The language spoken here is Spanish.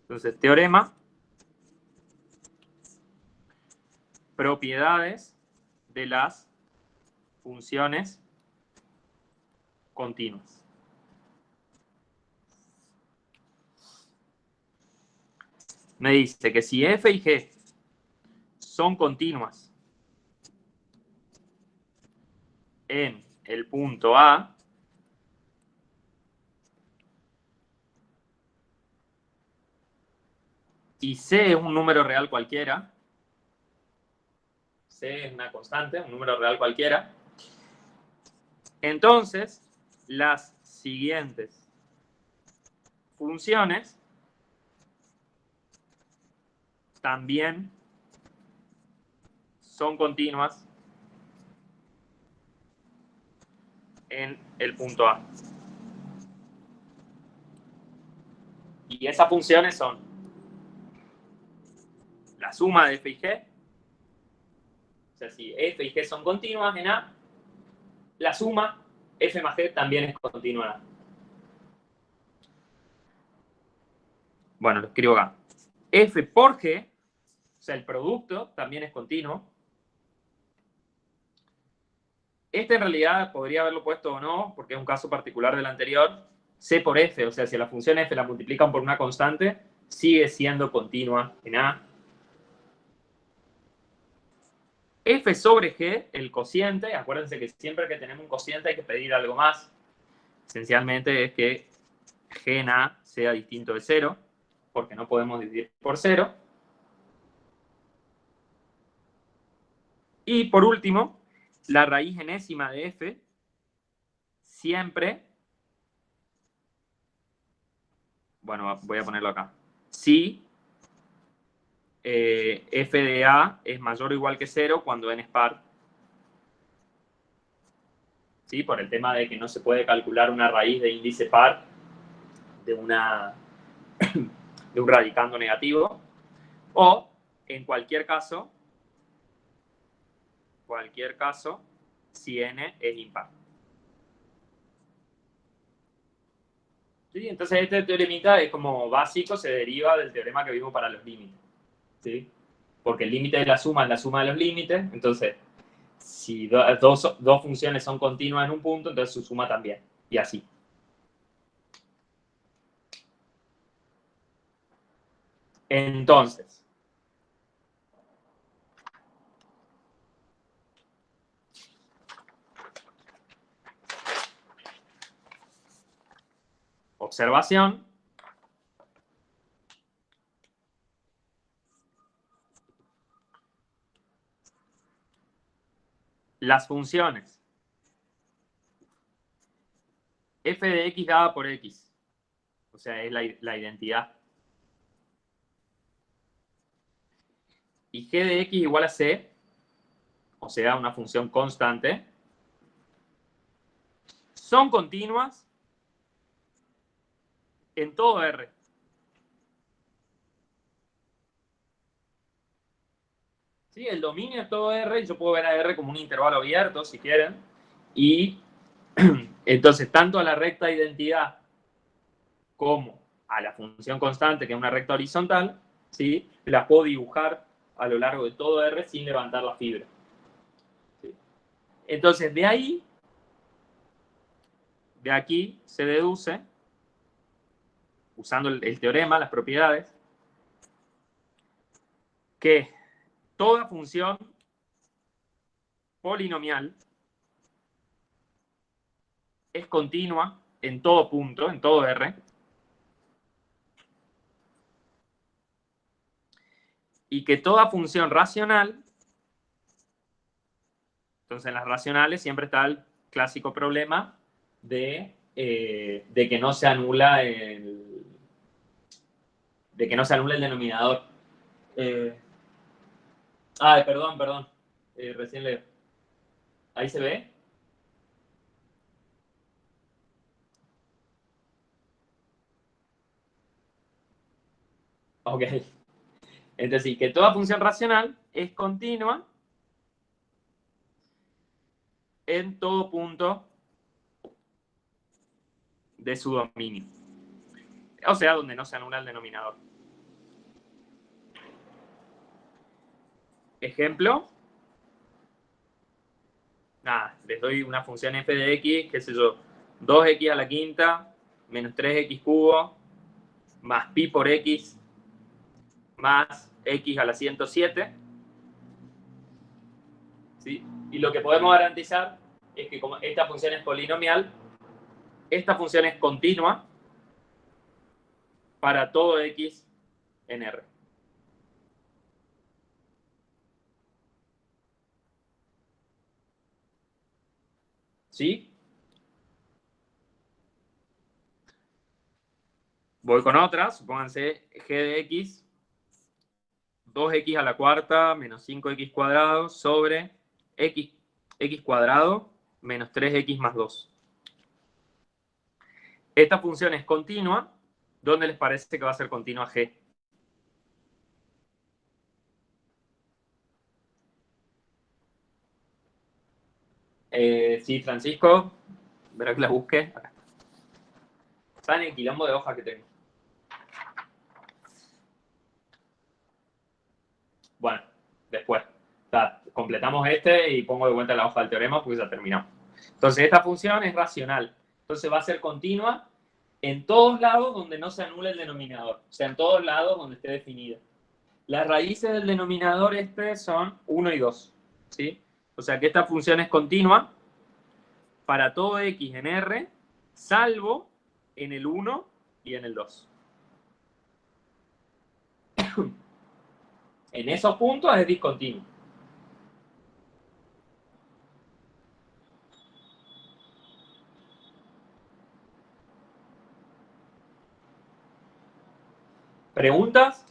Entonces, teorema, propiedades de las funciones continuas. Me dice que si f y g son continuas en el punto A, y c es un número real cualquiera, c es una constante, un número real cualquiera, entonces las siguientes funciones también son continuas en el punto A. Y esas funciones son la suma de f y g, o sea, si f y g son continuas en A, la suma f más g también es continua en A. Bueno, lo escribo acá. F por g, o sea, el producto también es continuo. Este en realidad podría haberlo puesto o no, porque es un caso particular del anterior. C por f, o sea, si la función f la multiplican por una constante, sigue siendo continua en A. F sobre g, el cociente, acuérdense que siempre que tenemos un cociente hay que pedir algo más. Esencialmente es que g en A sea distinto de 0, porque no podemos dividir por 0. Y por último, la raíz enésima de f siempre, bueno, voy a ponerlo acá, si f de A es mayor o igual que 0 cuando n es par. ¿Sí? Por el tema de que no se puede calcular una raíz de índice par de, de un radicando negativo. O, en cualquier caso, si n es impar. ¿Sí? Entonces este teoremita es como básico, se deriva del teorema que vimos para los límites. ¿Sí? Porque el límite de la suma es la suma de los límites, entonces si dos funciones son continuas en un punto, entonces su suma también, y así. Entonces, observación. Las funciones f de x dada por x, o sea, es la identidad, y g de x igual a c, o sea, una función constante, son continuas en todo R. ¿Sí? El dominio es todo R, y yo puedo ver a R como un intervalo abierto, si quieren, y entonces tanto a la recta identidad como a la función constante, que es una recta horizontal, ¿sí? Las puedo dibujar a lo largo de todo R sin levantar la fibra. ¿Sí? Entonces, de ahí, de aquí, se deduce, usando el teorema, las propiedades, que toda función polinomial es continua en todo punto, en todo R, y que toda función racional, entonces en las racionales siempre está el clásico problema de que no se anula el denominador. Perdón. Recién leo. ¿Ahí se ve? Ok. Entonces, sí, que toda función racional es continua en todo punto de su dominio. O sea, donde no se anula el denominador. ejemplo, nada, les doy una función f de x, qué sé yo, 2x a la quinta menos 3x cubo más pi por x más x a la 107. ¿Sí? Y lo que podemos garantizar es que como esta función es polinomial, esta función es continua para todo x en R. ¿Sí? Voy con otra, supónganse g de x, 2x a la cuarta menos 5x cuadrado sobre x cuadrado menos 3x más 2. Esta función es continua. ¿Dónde les parece que va a ser continua g? Sí, Francisco. Verá que la busque. Acá. ¿Saben el quilombo de hoja que tengo? Bueno, después. O sea, completamos este y pongo de vuelta la hoja del teorema porque ya terminamos. Entonces, esta función es racional. Entonces, va a ser continua en todos lados donde no se anule el denominador. O sea, en todos lados donde esté definida. Las raíces del denominador este son 1 y 2. ¿Sí? O sea, que esta función es continua para todo x en R, salvo en el 1 y en el 2. En esos puntos es discontinuo. ¿Preguntas?